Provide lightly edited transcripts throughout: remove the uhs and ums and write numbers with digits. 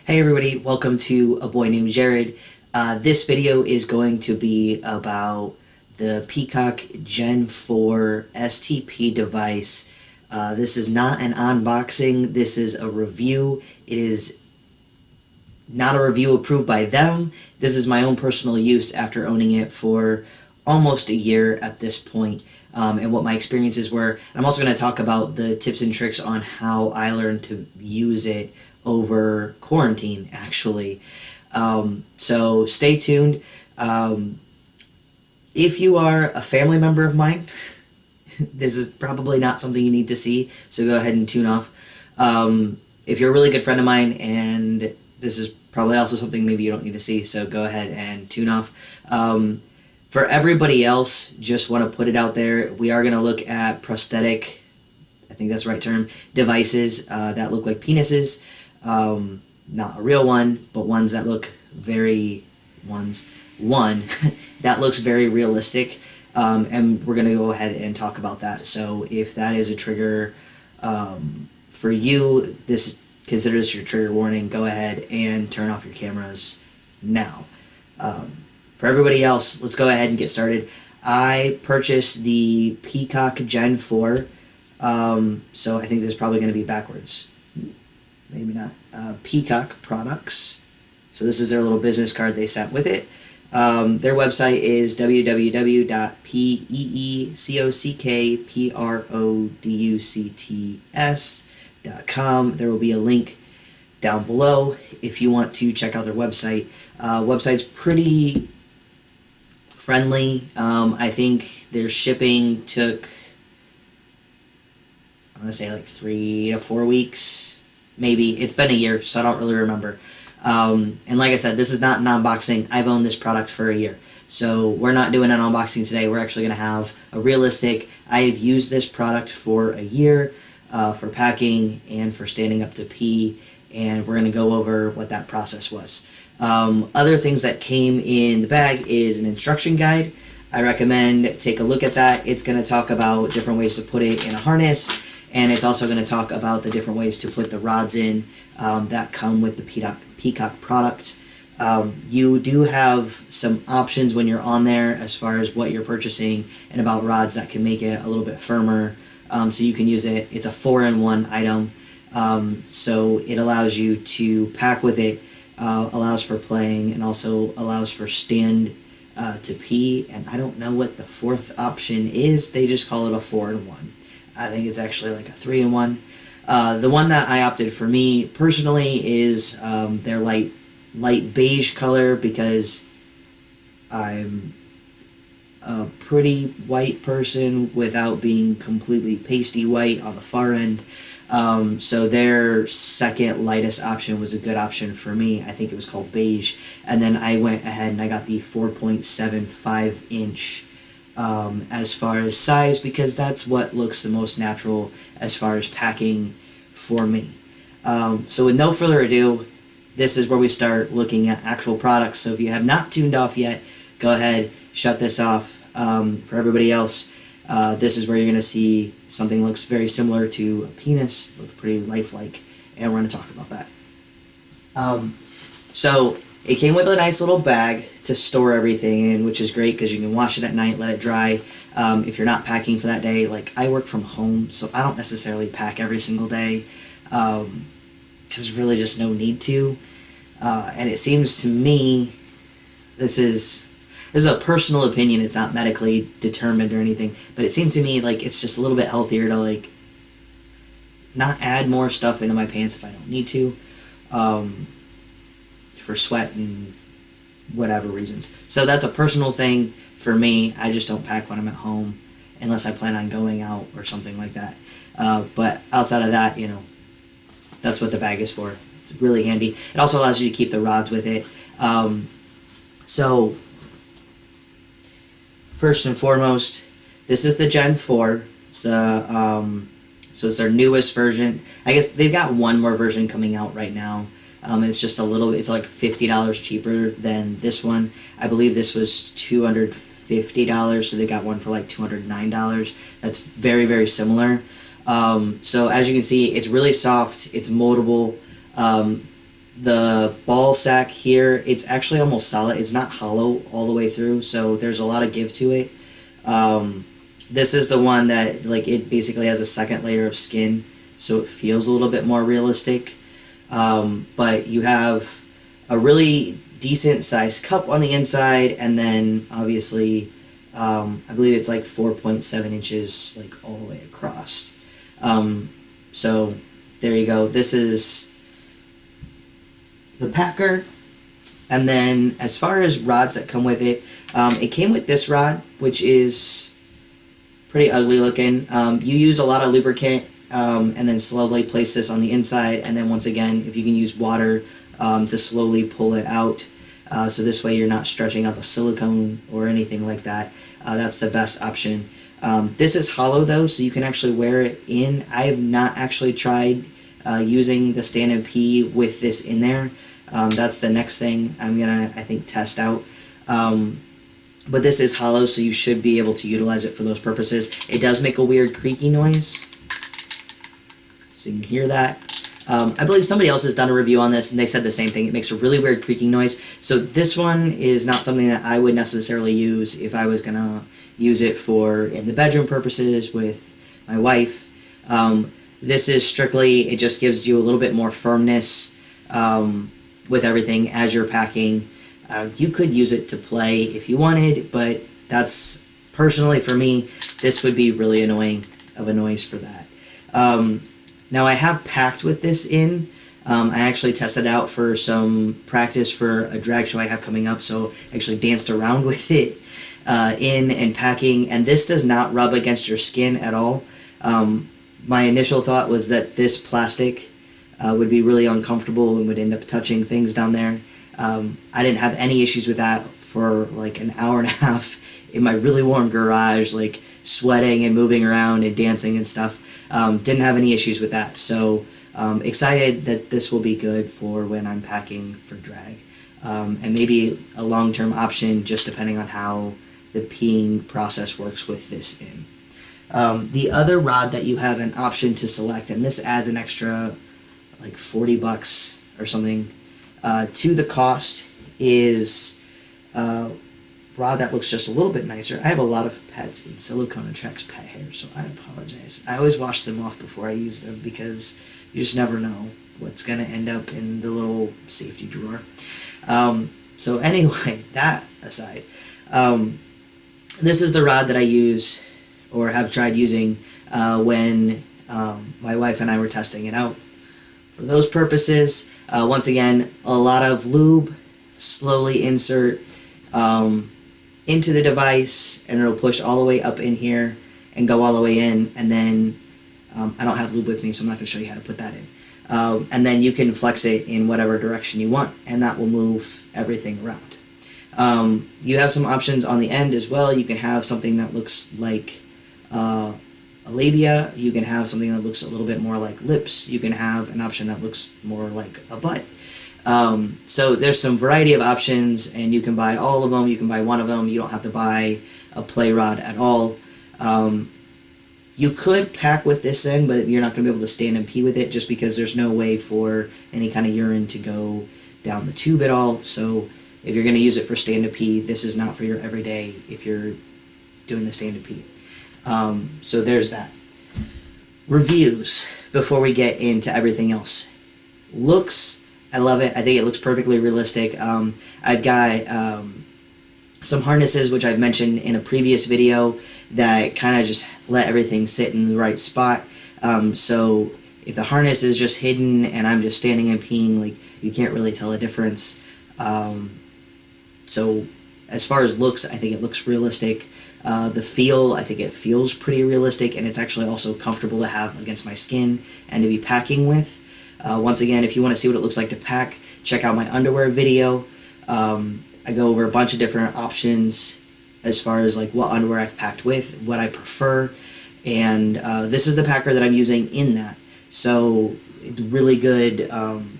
Hey everybody, welcome to A Boy Named Jared. This video is going to be about the Peecock Gen 4 STP device. This is not an unboxing, this is a review. It is not a review approved by them. This is my own personal use after owning it for almost a year at this point, and what my experiences were. I'm also going to talk about the tips and tricks on how I learned to use it over quarantine, actually. So stay tuned. If you are a family member of mine, this is probably not something you need to see, so go ahead and tune off. If you're a really good friend of mine, and this is probably also something maybe you don't need to see, so go ahead and tune off. For everybody else, just want to put it out there, we are going to look at prosthetic, I think that's the right term, devices that look like penises. Not a real one, but ones that look one that looks very realistic, and we're going to go ahead and talk about that. So if that is a trigger for you, consider this your trigger warning. Go ahead and turn off your cameras now. For everybody else, let's go ahead and get started. I purchased the Peecock Gen 4, so I think this is probably going to be backwards. Maybe not. Peecock products. So this is their little business card they sent with it. Their website is www.peecockproducts.com. There will be a link down below if you want to check out their website. Website's pretty friendly. I think their shipping took, I'm going to say like 3 to 4 weeks. Maybe. It's been a year, so I don't really remember. And like I said, this is not an unboxing. I've owned this product for a year. So we're not doing an unboxing today. We're actually going to have a realistic, I have used this product for a year for packing and for standing up to pee, and we're going to go over what that process was. Other things that came in the bag is an instruction guide. I recommend take a look at that. It's going to talk about different ways to put it in a harness, and it's also going to talk about the different ways to put the rods in that come with the Peecock product. You do have some options when you're on there as far as what you're purchasing and about rods that can make it a little bit firmer, so you can use it. It's a 4-in-1 item, so it allows you to pack with it, allows for playing, and also allows for stand to pee. And I don't know what the fourth option is. They just call it a 4-in-1. I think it's actually like a 3-in-1. The one that I opted for me personally is their light beige color, because I'm a pretty white person without being completely pasty white on the far end. So their second lightest option was a good option for me. I think it was called beige. And then I went ahead and I got the 4.75 inch as far as size, because that's what looks the most natural as far as packing for me. So with no further ado, this is where we start looking at actual products. So if you have not tuned off yet, go ahead, shut this off. For everybody else, this is where you're going to see something looks very similar to a penis, looks pretty lifelike, and we're going to talk about that. So it came with a nice little bag to store everything in, which is great because you can wash it at night, let it dry. If you're not packing for that day, like I work from home, so I don't necessarily pack every single day, because there's really just no need to. And it seems to me, this is a personal opinion, it's not medically determined or anything, but it seemed to me like it's just a little bit healthier to like not add more stuff into my pants if I don't need to, for sweat and whatever reasons. So that's a personal thing for me. I just don't pack when I'm at home unless I plan on going out or something like that. But outside of that, that's what the bag is for. It's really handy. It also allows you to keep the rods with it. So first and foremost, this is the Gen 4. It's so it's their newest version. I guess they've got one more version coming out right now. It's just it's like $50 cheaper than this one. I believe this was $250, so they got one for like $209. That's very, very similar. So as you can see, it's really soft, it's moldable. The ball sack here, it's actually almost solid. It's not hollow all the way through, so there's a lot of give to it. This is the one that, like, it basically has a second layer of skin, so it feels a little bit more realistic. But you have a really decent sized cup on the inside, and then obviously, I believe it's like 4.7 inches, like, all the way across. So there you go. This is the packer. And then as far as rods that come with it, it came with this rod, which is pretty ugly looking. You use a lot of lubricant, and then slowly place this on the inside, and then once again, if you can use water to slowly pull it out, so this way you're not stretching out the silicone or anything like that, that's the best option. This is hollow though, so you can actually wear it in. I have not actually tried using the stand-in P with this in there. That's the next thing I'm gonna, I think, test out. But this is hollow, so you should be able to utilize it for those purposes. It does make a weird creaky noise, so you can hear that. I believe somebody else has done a review on this, and they said the same thing. It makes a really weird creaking noise. So this one is not something that I would necessarily use if I was going to use it for in the bedroom purposes with my wife. This is strictly, it just gives you a little bit more firmness with everything as you're packing. You could use it to play if you wanted, but that's, personally for me, this would be really annoying of a noise for that. Now I have packed with this in. I actually tested out for some practice for a drag show I have coming up, so I actually danced around with it in and packing, and this does not rub against your skin at all. My initial thought was that this plastic would be really uncomfortable and would end up touching things down there. I didn't have any issues with that for like an hour and a half in my really warm garage, like sweating and moving around and dancing and stuff. Didn't have any issues with that, so excited that this will be good for when I'm packing for drag, and maybe a long-term option just depending on how the peeing process works with this in. The other rod that you have an option to select, and this adds an extra like $40 or something to the cost, is a rod that looks just a little bit nicer. I have a lot of pets in silicone attracts pet hair, so I apologize. I always wash them off before I use them because you just never know what's going to end up in the little safety drawer. So anyway, that aside, this is the rod that I use or have tried using when my wife and I were testing it out. For those purposes, once again, a lot of lube, slowly insert into the device, and it'll push all the way up in here and go all the way in, and then I don't have lube with me, so I'm not going to show you how to put that in. And then you can flex it in whatever direction you want, and that will move everything around. You have some options on the end as well. You can have something that looks like a labia. You can have something that looks a little bit more like lips. You can have an option that looks more like a butt. So there's some variety of options, and you can buy all of them. You can buy one of them. You don't have to buy a play rod at all. You could pack with this in, but you're not going to be able to stand and pee with it just because there's no way for any kind of urine to go down the tube at all. So if you're going to use it for stand and pee, this is not for your everyday if you're doing the stand and pee. So there's that. Reviews before we get into everything else. Looks, I love it. I think it looks perfectly realistic. I've got some harnesses, which I've mentioned in a previous video, that kind of just let everything sit in the right spot. So if the harness is just hidden and I'm just standing and peeing, like, you can't really tell a difference. So as far as looks, I think it looks realistic. The feel, I think it feels pretty realistic, and it's actually also comfortable to have against my skin and to be packing with. Once again, if you want to see what it looks like to pack, check out my underwear video. I go over a bunch of different options as far as like what underwear I've packed with, what I prefer, and this is the packer that I'm using in that. So it's really good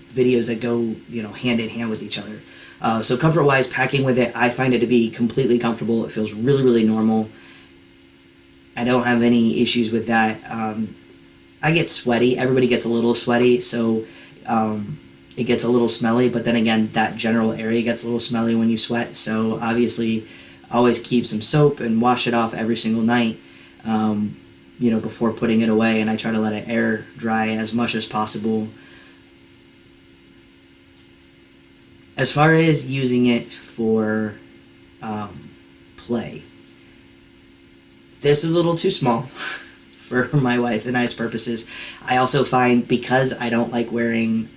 videos that go, you know, hand in hand with each other. So comfort-wise, packing with it, I find it to be completely comfortable. It feels really, really normal. I don't have any issues with that. I get sweaty. Everybody gets a little sweaty, so it gets a little smelly, but then again, that general area gets a little smelly when you sweat. So obviously, always keep some soap and wash it off every single night, before putting it away. And I try to let it air dry as much as possible. As far as using it for play, this is a little too small for my wife and I's purposes. I also find, because I don't like wearing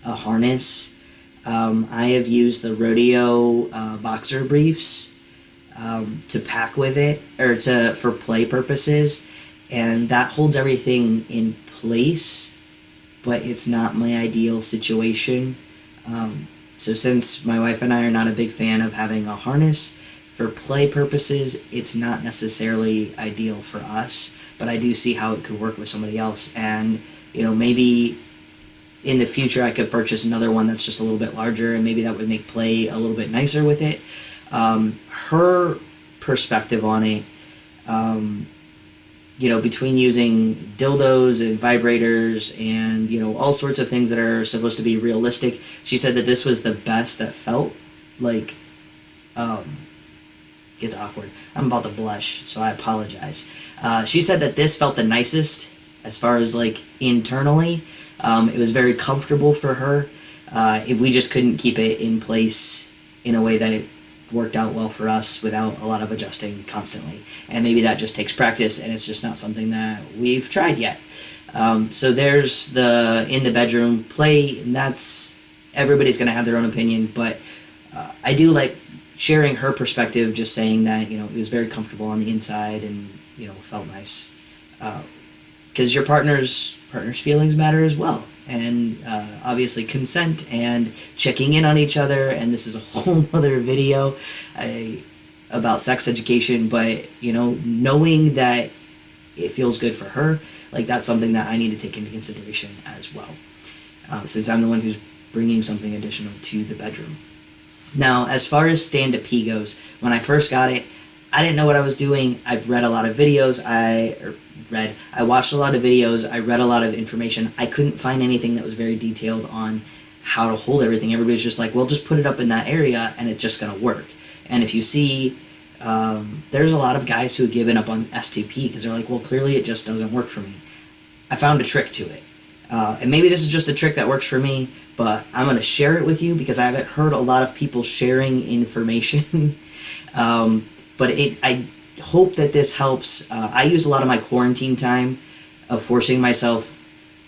a harness, I have used the rodeo boxer briefs to pack with it, or for play purposes, and that holds everything in place, but it's not my ideal situation. So since my wife and I are not a big fan of having a harness, for play purposes, it's not necessarily ideal for us, but I do see how it could work with somebody else. And, maybe in the future I could purchase another one that's just a little bit larger, and maybe that would make play a little bit nicer with it. Her perspective on it, between using dildos and vibrators and, all sorts of things that are supposed to be realistic, she said that this was the best that felt like, gets awkward. I'm about to blush, so I apologize. She said that this felt the nicest as far as like internally. It was very comfortable for her. We just couldn't keep it in place in a way that it worked out well for us without a lot of adjusting constantly. And maybe that just takes practice, and it's just not something that we've tried yet. So there's the in the bedroom play, and that's, everybody's going to have their own opinion, but I do like sharing her perspective, just saying that, it was very comfortable on the inside and, felt nice. Because your partner's feelings matter as well. And obviously consent and checking in on each other, and this is a whole other video about sex education, but, knowing that it feels good for her, like that's something that I need to take into consideration as well, since I'm the one who's bringing something additional to the bedroom. Now, as far as stand-to-pee goes, when I first got it, I didn't know what I was doing. I've read a lot of videos. I watched a lot of videos. I read a lot of information. I couldn't find anything that was very detailed on how to hold everything. Everybody's just like, well, just put it up in that area and it's just going to work. And if you see, there's a lot of guys who have given up on STP because they're like, well, clearly it just doesn't work for me. I found a trick to it. And maybe this is just a trick that works for me, but I'm going to share it with you because I haven't heard a lot of people sharing information. But I hope that this helps. I used a lot of my quarantine time of forcing myself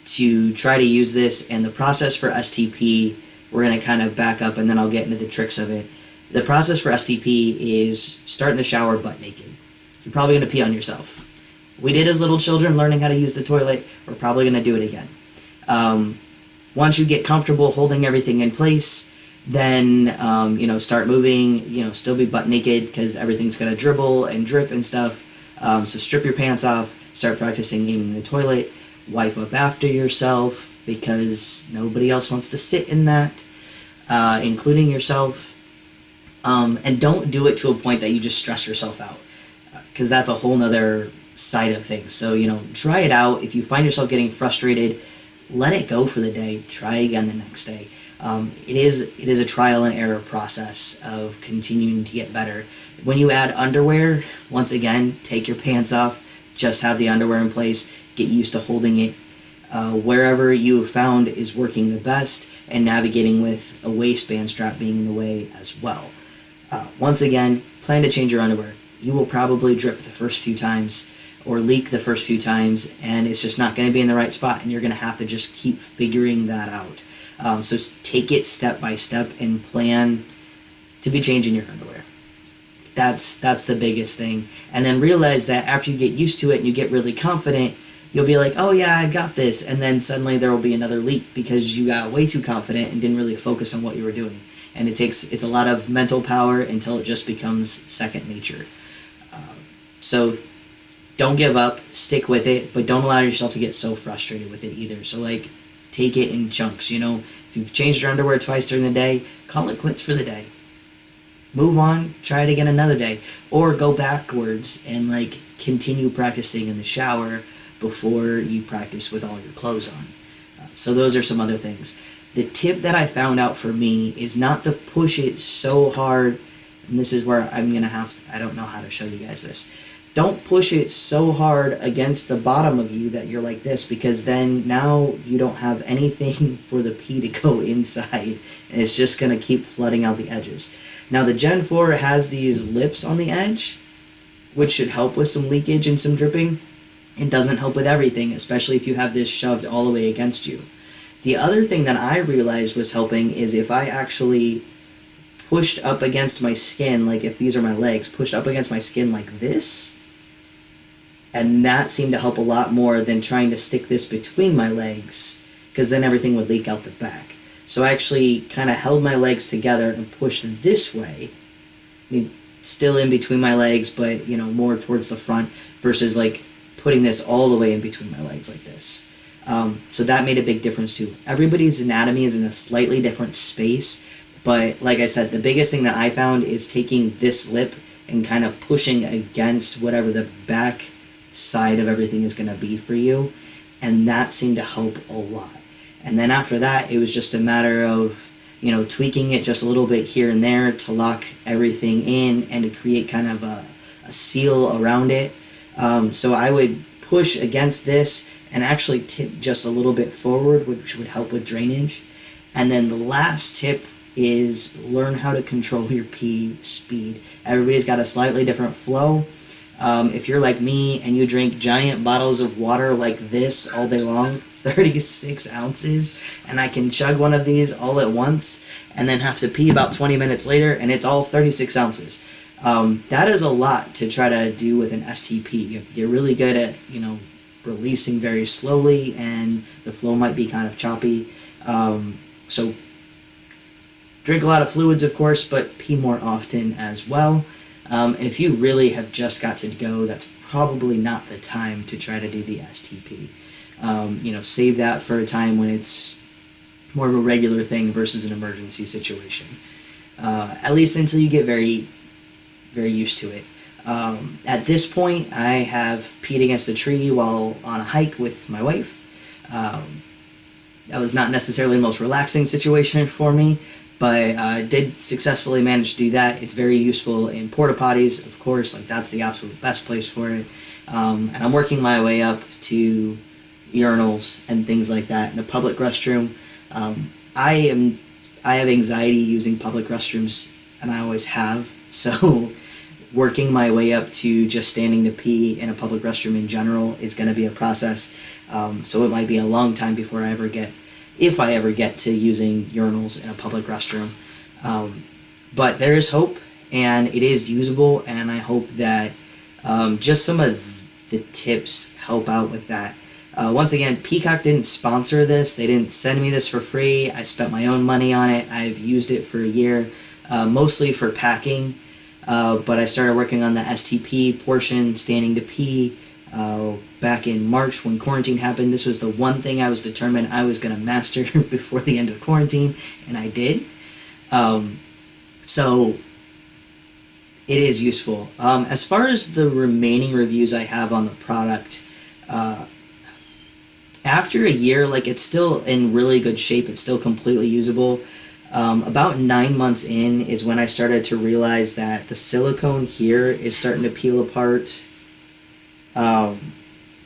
to try to use this, and the process for STP, we're going to kind of back up and then I'll get into the tricks of it. The process for STP is start in the shower butt naked. You're probably going to pee on yourself. We did as little children learning how to use the toilet. We're probably going to do it again. Once you get comfortable holding everything in place, then, start moving, still be butt naked because everything's going to dribble and drip and stuff. So strip your pants off, start practicing aiming the toilet, wipe up after yourself because nobody else wants to sit in that, including yourself. And don't do it to a point that you just stress yourself out, because that's a whole nother side of things. So, try it out. If you find yourself getting frustrated, let it go for the day. Try again the next day. It is a trial and error process of continuing to get better. When you add underwear, once again, take your pants off, just have the underwear in place, get used to holding it wherever you have found is working the best, and navigating with a waistband strap being in the way as well. Once again, plan to change your underwear. You will probably drip the first few times or leak the first few times, and it's just not going to be in the right spot, and you're going to have to just keep figuring that out. So take it step by step and plan to be changing your underwear. That's the biggest thing. And then realize that after you get used to it and you get really confident, you'll be like, oh yeah, I got this. And then suddenly there will be another leak because you got way too confident and didn't really focus on what you were doing. And it's a lot of mental power until it just becomes second nature. So don't give up, stick with it, but don't allow yourself to get so frustrated with it either. So take it in chunks, If you've changed your underwear twice during the day, call it quits for the day. Move on, try it again another day. Or go backwards and continue practicing in the shower before you practice with all your clothes on. So those are some other things. The tip that I found out for me is not to push it so hard, and this is where I'm going to have to, I don't know how to show you guys this. Don't push it so hard against the bottom of you that you're like this, because then now you don't have anything for the pee to go inside, and it's just going to keep flooding out the edges. Now the Gen 4 has these lips on the edge, which should help with some leakage and some dripping. It doesn't help with everything, especially if you have this shoved all the way against you. The other thing that I realized was helping is if I actually pushed up against my skin, like if these are my legs, pushed up against my skin like this, and that seemed to help a lot more than trying to stick this between my legs, because then everything would leak out the back. So I actually kind of held my legs together and pushed this way. I mean, still in between my legs, but, you know, more towards the front, versus like putting this all the way in between my legs like this. So that made a big difference too. Everybody's anatomy is in a slightly different space, but like I said, the biggest thing that I found is taking this lip and kind of pushing against whatever the back side of everything is going to be for you, and that seemed to help a lot. And then after that, it was just a matter of, you know, tweaking it just a little bit here and there to lock everything in and to create kind of a seal around it. So I would push against this and actually tip just a little bit forward, which would help with drainage. And then the last tip is learn how to control your pee speed. Everybody's got a slightly different flow. If you're like me and you drink giant bottles of water like this all day long, 36 ounces, and I can chug one of these all at once and then have to pee about 20 minutes later and it's all 36 ounces. That is a lot to try to do with an STP. You have to get really good at, you know, releasing very slowly, and the flow might be kind of choppy. So drink a lot of fluids, of course, but pee more often as well. And if you really have just got to go, that's probably not the time to try to do the STP. You know, save that for a time when it's more of a regular thing versus an emergency situation. At least until you get very, very used to it. At this point, I have peed against a tree while on a hike with my wife. That was not necessarily the most relaxing situation for me, but I did successfully manage to do that. It's very useful in porta potties, of course, like that's the absolute best place for it. And I'm working my way up to urinals and things like that in the public restroom. I have anxiety using public restrooms, and I always have, so working my way up to just standing to pee in a public restroom in general is going to be a process. So it might be a long time before I ever get, if I ever get to using urinals in a public restroom. But there is hope, and it is usable, and I hope that just some of the tips help out with that. Once again, Peecock didn't sponsor this. They didn't send me this for free. I spent my own money on it. I've used it for a year, mostly for packing. But I started working on the STP portion, standing to pee, back in March when quarantine happened. This was the one thing I was determined I was going to master before the end of quarantine, and I did. So it is useful. As far as the remaining reviews I have on the product, after a year, like, it's still in really good shape. It's still completely usable. About 9 months in is when I started to realize that the silicone here is starting to peel apart. And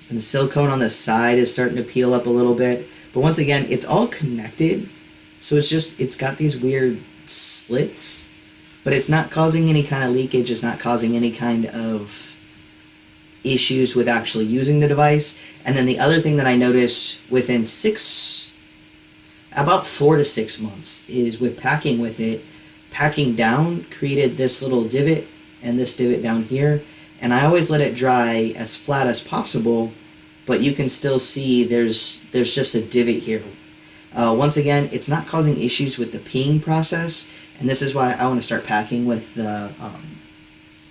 the silicone on the side is starting to peel up a little bit. But once again, it's all connected. So it's got these weird slits. But it's not causing any kind of leakage. It's not causing any kind of issues with actually using the device. And then the other thing that I noticed within about 4 to 6 months is with packing with it, packing down created this little divot and this divot down here, and I always let it dry as flat as possible, but you can still see there's just a divot here. Once again, it's not causing issues with the peeing process, and this is why I want to start packing with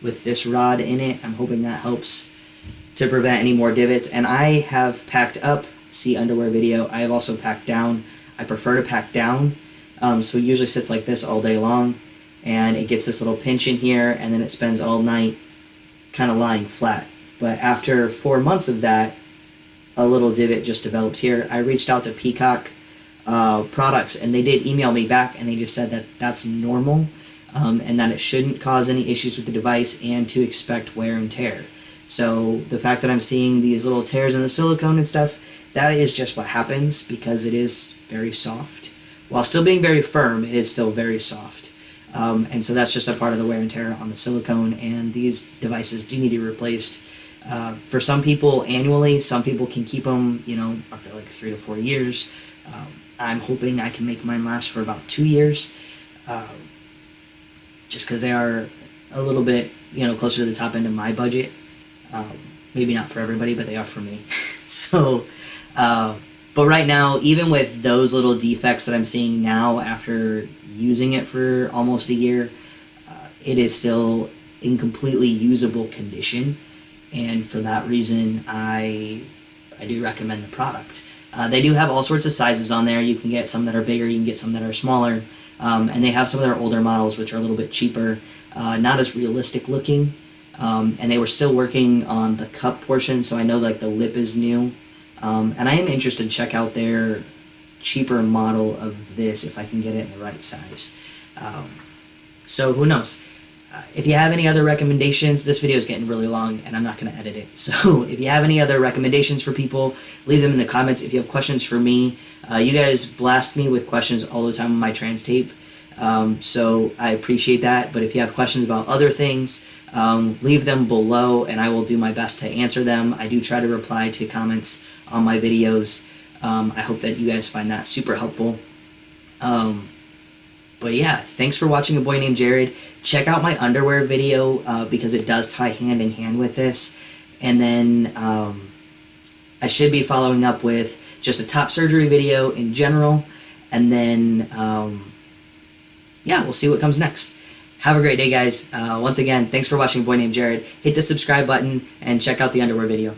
this rod in it. I'm hoping that helps to prevent any more divots. And I have packed up, see underwear video, I have also packed down. I prefer to pack down, so it usually sits like this all day long, and it gets this little pinch in here, and then it spends all night kind of lying flat. But after 4 months of that, a little divot just developed here. I reached out to Peecock products, and they did email me back, and they just said that that's normal, and that it shouldn't cause any issues with the device, and to expect wear and tear. So the fact that I'm seeing these little tears in the silicone and stuff, that is just what happens because it is very soft. While still being very firm, it is still very soft. And so that's just a part of the wear and tear on the silicone, and these devices do need to be replaced. For some people annually, some people can keep them, up to like 3 to 4 years. I'm hoping I can make mine last for about 2 years, just because they are a little bit, closer to the top end of my budget. Maybe not for everybody, but they are for me. So, but right now, even with those little defects that I'm seeing now after using it for almost a year, it is still in completely usable condition, and for that reason, I do recommend the product. They do have all sorts of sizes on there. You can get some that are bigger, you can get some that are smaller, and they have some of their older models which are a little bit cheaper, not as realistic looking, and they were still working on the cup portion, so I know like the lip is new, and I am interested to check out their cheaper model of this if I can get it in the right size. So who knows? If you have any other recommendations, this video is getting really long and I'm not going to edit it. So if you have any other recommendations for people, leave them in the comments. If you have questions for me, you guys blast me with questions all the time on my trans tape. So I appreciate that. But if you have questions about other things, leave them below and I will do my best to answer them. I do try to reply to comments on my videos. I hope that you guys find that super helpful. But yeah, thanks for watching A Boy Named Jared. Check out my underwear video because it does tie hand in hand with this. And then I should be following up with just a top surgery video in general. And then, yeah, we'll see what comes next. Have a great day, guys. Once again, thanks for watching A Boy Named Jared. Hit the subscribe button and check out the underwear video.